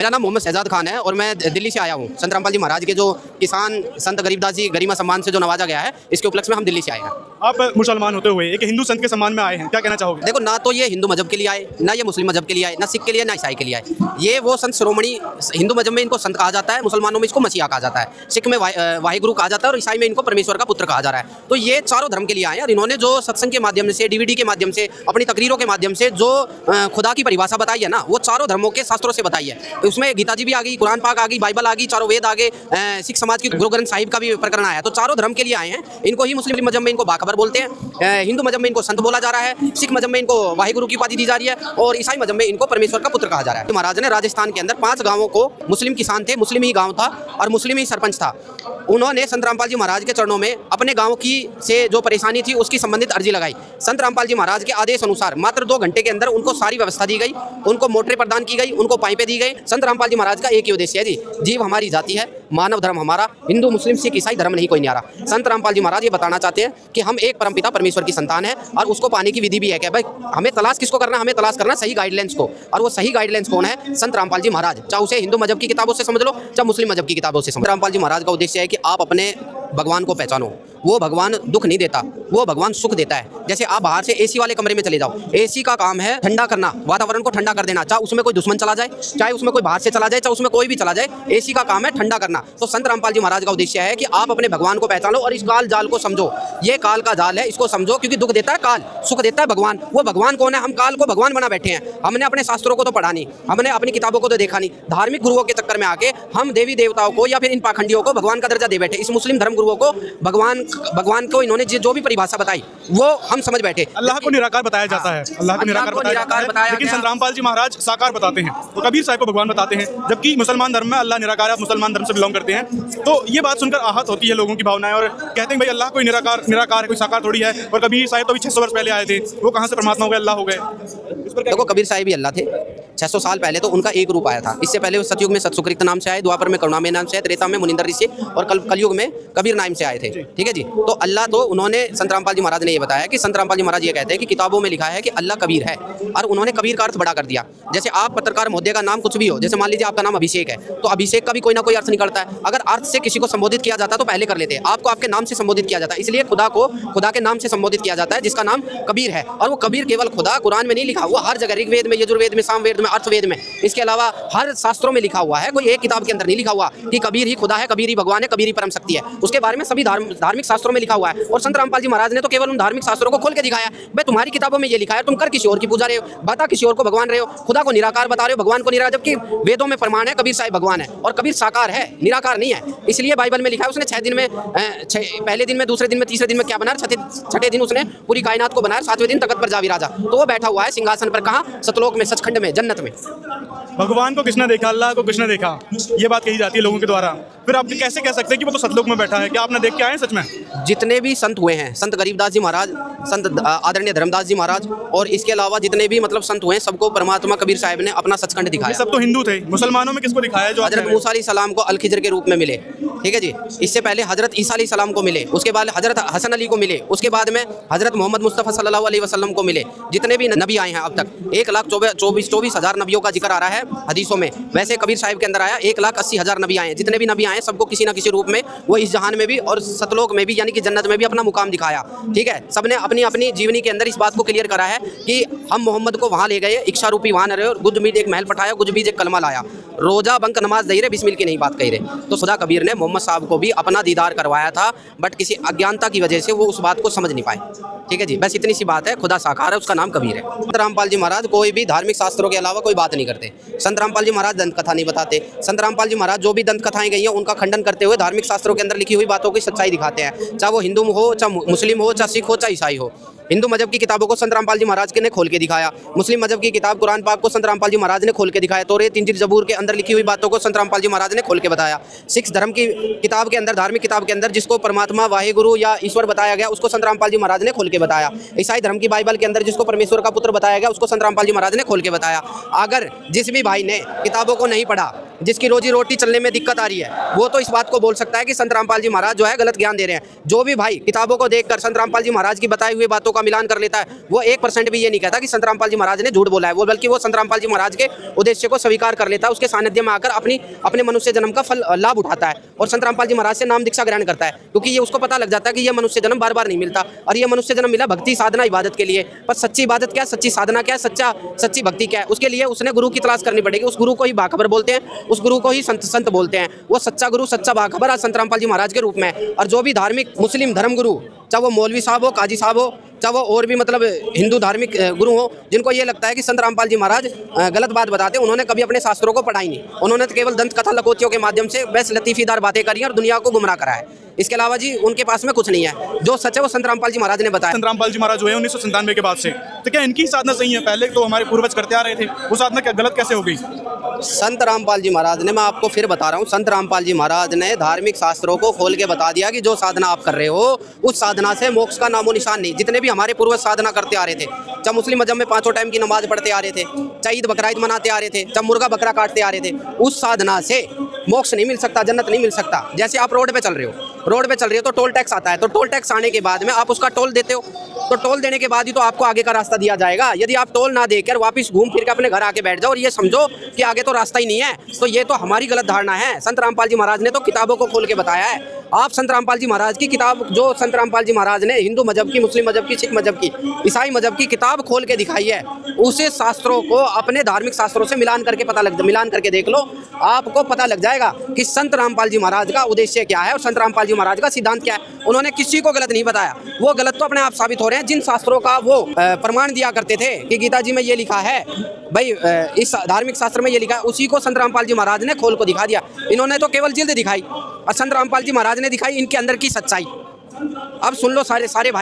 मेरा नाम मोहम्मद शहजाद खान है और मैं दिल्ली से आया हूँ। संत रामपाल जी महाराज के जो किसान संत गरीबदास जी गरिमा सम्मान से जो नवाजा गया है, इसके उपलक्ष्य में हम दिल्ली से आए हैं। आप मुसलमान होते हुए एक हिंदू संत के सम्मान में आए हैं, क्या कहना चाहोगे? देखो, ना तो ये हिंदू मजहब के लिए आए, ना ये मुस्लिम मजहब के लिए आए, ना सिख के लिए, ना ईसाई के लिए आए। ये वो संत शिरोमणि, हिंदू मजहब में इनको संत कहा जाता है, मुसलमानों में इसको मसीहा कहा जाता है, सिख में वाहिगुरु कहा जाता है और ईसाई में इनको परमेश्वर का पुत्र कहा जा रहा है। तो ये चारों धर्म के लिए आए हैं और इन्होंने जो सत्संग के माध्यम से, डीवीडी के माध्यम से, अपनी तकरीरों के माध्यम से जो खुदा की परिभाषा बताई है ना, वो चारों धर्मों के शास्त्रों से बताई है। उसमें गीता जी भी आ गई, कुरान पाक आ गई, बाइबल आ गई, चारों वेद आ गए, सिख समाज की गुरु ग्रंथ साहिब का भी प्रकरण आया। तो चारों धर्म के लिए आए हैं। इनको ही मुस्लिम मजहब में इनको बाखबर बोलते हैं, हिंदू मजहब में इनको संत बोला जा रहा है, सिख मजहब में इनको वाहिगुरु की उपाधि दी जा रही है और ईसाई मजहब में इनको परमेश्वर का पुत्र कहा जा रहा है। महाराज ने राजस्थान के अंदर 5 गांवों को, मुस्लिम किसान थे, मुस्लिम ही गांव था और मुस्लिम ही सरपंच था, उन्होंने संत रामपाल जी महाराज के चरणों में अपने गांव की से जो परेशानी थी उसकी संबंधित अर्जी लगाई। संत रामपाल जी महाराज के आदेश अनुसार मात्र 2 घंटे के अंदर उनको सारी व्यवस्था दी गई, उनको मोटरें प्रदान की गई, उनको पाइपें दी गई। संत रामपाल जी महाराज का एक ही उद्देश्य है जी, जीव हमारी जाति है, मानव धर्म हमारा, हिंदू मुस्लिम सिख ईसाई धर्म नहीं कोई न्यारा। संत रामपाल जी महाराज ये बताना चाहते हैं कि हम एक परमपिता परमेश्वर की संतान है और उसको पाने की विधि भी है कि भाई हमें तलाश किसको करना, हमें तलाश करना सही गाइडलाइंस को, और वो सही गाइडलाइंस कौन है? संत रामपाल जी महाराज। चाहे उसे हिंदू मजहब की किताबों से समझ लो, चाहे मुस्लिम मजहब की किताबों से समझ लो। रामपाल जी महाराज का उद्देश्य है कि आप अपने भगवान को पहचानो। वो भगवान दुख नहीं देता, वो भगवान सुख देता है। जैसे आप बाहर से एसी वाले कमरे में चले जाओ, एसी का काम है ठंडा करना, वातावरण को ठंडा कर देना, चाहे उसमें कोई दुश्मन चला जाए, चाहे उसमें कोई बाहर से चला जाए, चाहे उसमें कोई भी चला जाए, एसी का काम है ठंडा करना। तो संत रामपाल जी महाराज का उद्देश्य है कि आप अपने भगवान को पहचानो और इस काल जाल को समझो। ये काल का जाल है, इसको समझो, क्योंकि दुख देता है काल, सुख देता है भगवान। वो भगवान कौन है? हम काल को भगवान बना बैठे हैं। हमने अपने शास्त्रों को तो पढ़ा नहीं, हमने अपनी किताबों को तो देखा नहीं, धार्मिक गुरुओं के चक्कर में आके हम देवी देवताओं को या फिर इन पाखंडियों को भगवान का दर्जा दे बैठे। इस मुस्लिम धर्म गुरुओं को भगवान को इन्होंने जो भी परिभाषा बताई वो हम समझ बैठे। अल्लाह को निराकार बताया जाता है, अल्लाह को निराकार बताया, लेकिन संत रामपाल जी महाराज साकार बताते हैं, तो कबीर साहिब को भगवान बताते हैं, जबकि मुसलमान धर्म में अल्लाह निराकार है। आप मुसलमान धर्म से बिलोंग करते हैं, तो ये बात सुनकर आहत होती है लोगों की भावनाएं और कहते हैं भाई अल्लाह कोई निराकार है, कोई साकार थोड़ी है। और कबीर साहिब तो अभी 600 वर्ष पहले आए थे, वो कहाँ से परमात्मा हो गए, अल्लाह हो गए? देखो, कबीर साहिब भी अल्लाह थे। 600 साल पहले तो उनका एक रूप आया था। इससे पहले वो सतयुग में सतसुकृत नाम से आए, द्वापर में करुणामय नाम से आए, त्रेता में मुनिंदर ऋषि और कलयुग में कबीर नाम से आए थे। ठीक है जी। तो अल्लाह तो उन्होंने, संत रामपाल जी महाराज ने ये बताया कि संत रामपाल जी महाराज ये कहते हैं कि किताबों में लिखा है कि अल्लाह कबीर है, और उन्होंने कबीर का अर्थ बड़ा कर दिया। जैसे आप पत्रकार महोदय का नाम कुछ भी हो, जैसे मान लीजिए आपका नाम अभिषेक है, तो अभिषेक का भी कोई ना कोई अर्थ निकलता है। अगर अर्थ से किसी को संबोधित किया जाता तो पहले कर लेते, आपको आपके नाम से संबोधित किया जाता है। इसलिए खुदा को खुदा के नाम से संबोधित किया जाता है, जिसका नाम कबीर है। और वो कबीर केवल खुदा कुरान में नहीं लिखा हुआ, हर जगह ऋग्वेद में, यजुर्वेद में, सामवेद में, अर्थवेद में, इसके अलावा हर शास्त्रों में लिखा हुआ है। कोई एक किताब के अंदर नहीं लिखा हुआ कि कबीर ही खुदा है, कबीर ही भगवान है, कबीर ही परम शक्ति है। उसके बारे में सभी धार्मिक शास्त्रों में लिखा हुआ है। और संत रामपाल जी महाराज ने तो केवल उन धार्मिक शास्त्रों को खोल के दिखाया, भाई तुम्हारी किताबों में ये लिखा है, तुम कर किसी और की पूजा रहे हो, बता किसी और को भगवान रहे हो, खुदा को निराकार बता रहे हो, भगवान को निराकार, जबकि वेदों में प्रमाण है कबीर साहिब भगवान है और कबीर साकार है, निराकार नहीं है। इसलिए बाइबल में लिखा है उसने 6 दिन में, पहले दिन में, दूसरे दिन में, तीसरे दिन में क्या बनाया, छठे दिन उसने पूरी कायनात को बनाया, 7वें दिन तख्त पर जा विराजा। तो वो बैठा हुआ है सिंहासन पर, कहाँ? सतलोक में, सचखंड में, जन्नत में। भगवान को किसने देखा, अल्लाह को किसने देखा, ये बात कही जाती है लोगों के द्वारा। फिर आप कैसे कह सकते हैं कि वो तो सतलोक में बैठा है? क्या आपने देख के आए सच में? जितने भी संत हुए हैं, संत गरीबदास जी महाराज, संत आदरणीय धर्मदास जी महाराज, और इसके अलावा जितने भी मतलब संत हुए हैं, सबको परमात्मा कबीर साहिब ने अपना सचखंड दिखाया। सब तो हिंदू थे। मुसलमानों में किसको दिखाया? जो हजरत मूसा अलैहिस्सलाम को अल खिजर के रूप में मिले। ठीक है जी। इससे पहले हजरत ईसा अलैहिस्सलाम को मिले, उसके बाद हजरत हसन अली को मिले, उसके बाद में हजरत मोहम्मद मुस्तफ़ा सल्लल्लाहु अलैहि वसल्लम को मिले। जितने भी नबी आए हैं अब तक 1,24,000 नबियों का जिक्र आ रहा है हदीसों में। वैसे कबीर साहिब के अंदर आया 1,80,000 नबी आए हैं। जितने भी नबी आए सबको किसी न किसी रूप में वो इस जहान में भी और सतलोक में भी, यानी कि जन्नत में भी अपना मुकाम दिखाया। ठीक है। सबने अपनी अपनी जीवनी के अंदर इस बात को क्लियर करा है कि हम मोहम्मद को वहाँ ले गए, इच्छा रूपी वहाँ न रहे, और गुज मीद एक महल पठाया, गुज बीज एक कलमा लाया, रोजा बंक नमाज दही रहे, बिस्मिल की नहीं बात कही रहे। तो खुदा कबीर ने मोहम्मद साहब को भी अपना दीदार करवाया था, बट किसी अज्ञानता की वजह से वो उस बात को समझ नहीं पाए। ठीक है जी। बस इतनी सी बात है। खुदा साकार है, उसका नाम कबीर है। संत रामपाल जी महाराज कोई भी धार्मिक शास्त्रों के अलावा कोई बात नहीं करते। संत रामपाल जी महाराज दंत कथा नहीं बताते। संत रामपाल जी महाराज जो भी दंत कथाएं गई हैं उनका खंडन करते हुए धार्मिक शास्त्रों के अंदर लिखी हुई बातों की सच्चाई दिखाते हैं, चाहे वो हिंदू हो, चाहे मुस्लिम हो, चाहे सिख हो, चाहे ईसाई हो। हिंदू मजहब की किताबों को संत रामपाल जी महाराज ने खोल के दिखाया। मुस्लिम मजहब की किताब कुरान पाक को संत रामपाल जी महाराज ने खोल के दिखाया। तौरात, इंजील, जबूर के अंदर लिखी हुई बातों को संत रामपाल जी महाराज ने खोल के बताया। सिख धर्म की किताब के अंदर, धार्मिक किताब के अंदर जिसको परमात्मा, वाहिगुरु या ईश्वर बताया गया, उसको संत रामपाल जी महाराज ने खोल के बताया। ईसाई धर्म की बाइबल के अंदर जिसको परमेश्वर का पुत्र बताया गया, उसको संत रामपाल जी महाराज ने खोल के बताया। अगर जिस भी भाई ने किताबों को नहीं पढ़ा, जिसकी रोजी रोटी चलने में दिक्कत आ रही है, वो तो इस बात को बोल सकता है कि संत रामपाल जी महाराज जो है गलत ज्ञान दे रहे हैं। जो भी भाई किताबों को देखकर संत रामपाल जी महाराज की बताई हुई बातों का मिलान कर लेता है, वो 1% भी ये नहीं कहता कि संत रामपाल जी महाराज ने झूठ बोला है, वो बल्कि वो संत रामपाल जी महाराज के उद्देश्य को स्वीकार कर लेता है, उसके सानिध्य में आकर अपने मनुष्य जन्म का फल लाभ उठाता है और संत रामपाल जी महाराज से नाम दीक्षा ग्रहण करता है, क्योंकि ये उसको पता लग जाता है कि ये मनुष्य जन्म बार बार नहीं मिलता और ये मनुष्य जन्म मिला भक्ति साधना इबादत के लिए। पर सच्ची इबादत क्या, सच्ची साधना क्या, सच्ची भक्ति क्या है, उसके लिए उसने गुरु की तलाश करनी पड़ेगी। उस गुरु को ही बाखबर बोलते हैं, उस गुरु को ही संत बोलते हैं। वो सच्चा गुरु, सच्चा बाखबर आज संत रामपाल जी महाराज के रूप में है। और जो भी धार्मिक मुस्लिम धर्म गुरु, चाहे वो मौलवी साहब हो, काजी साहब हो, चाहे वो और भी मतलब हिंदू धार्मिक गुरु हो, जिनको ये लगता है कि संत रामपाल जी महाराज गलत बात बताते हैं, उन्होंने कभी अपने शास्त्रों को पढ़ा ही नहीं। उन्होंने तो केवल दंत कथा लकोतियों के माध्यम से बेस लतीफ़ीदार बातें करी और दुनिया को गुमराह करा है। इसके अलावा जी उनके पास में कुछ नहीं है। जो सच है वो संत रामपाल जी महाराज ने बताया। संत रामपाल जी महाराज हुए 1997 के बाद से, तो क्या इनकी साधना सही है? पहले तो हमारे पूर्वज करते आ रहे थे, वो साधना क्या गलत कैसे हो गई? संत रामपाल जी महाराज ने, मैं आपको फिर बता रहा हूँ, संत रामपाल जी महाराज ने धार्मिक शास्त्रों को खोल के बता दिया कि जो साधना आप कर रहे हो उस साधना से मोक्ष का नामो निशान नहीं। जितने भी हमारे पूर्वज साधना करते आ रहे थे, चाहे मुस्लिम मजहब में 5 टाइम की नमाज पढ़ते आ रहे थे, चाहे ईद बकरा ईद मनाते आ रहे थे, चाहे मुर्गा बकरा काटते आ रहे थे, उस साधना से मोक्ष नहीं मिल सकता, जन्नत नहीं मिल सकता। जैसे आप रोड पे चल रहे हो तो टोल टैक्स आता है, तो टोल टैक्स आने के बाद में आप उसका टोल देते हो, तो टोल देने के बाद ही तो आपको आगे का रास्ता दिया जाएगा। यदि आप टोल ना देकर वापस घूम फिर के अपने घर आके बैठ जाओ और ये समझो कि आगे तो रास्ता ही नहीं है, तो ये तो हमारी गलत धारणा है। संत रामपाल जी महाराज ने तो किताबों को खोल के बताया है। आप संत रामपाल जी महाराज की किताब, जो संत रामपाल जी महाराज ने हिंदू मजहब की, मुस्लिम मजहब की, सिख मजहब की, ईसाई मजहब की किताब खोल के दिखाई है, उसे शास्त्रों को अपने धार्मिक शास्त्रों से मिलान करके देख लो, आपको पता लग जाएगा कि संत रामपाल जी महाराज का उद्देश्य क्या है और संत रामपाल जी महाराज का सिद्धांत क्या है। उन्होंने किसी को गलत नहीं बताया, वो गलत तो अपने आप साबित हो रहे हैं। जिन शास्त्रों का वो प्रमाण दिया करते थे कि गीता जी में ये लिखा है, भाई इस धार्मिक शास्त्र में ये लिखा है, उसी को संत रामपाल जी महाराज ने खोल को दिखा दिया। इन्होंने तो केवल जिल्द दिखाई और संत रामपाल जी महाराज ने दिखाई इनके अंदर की सच्चाई। अब सुन लो सारे भाई।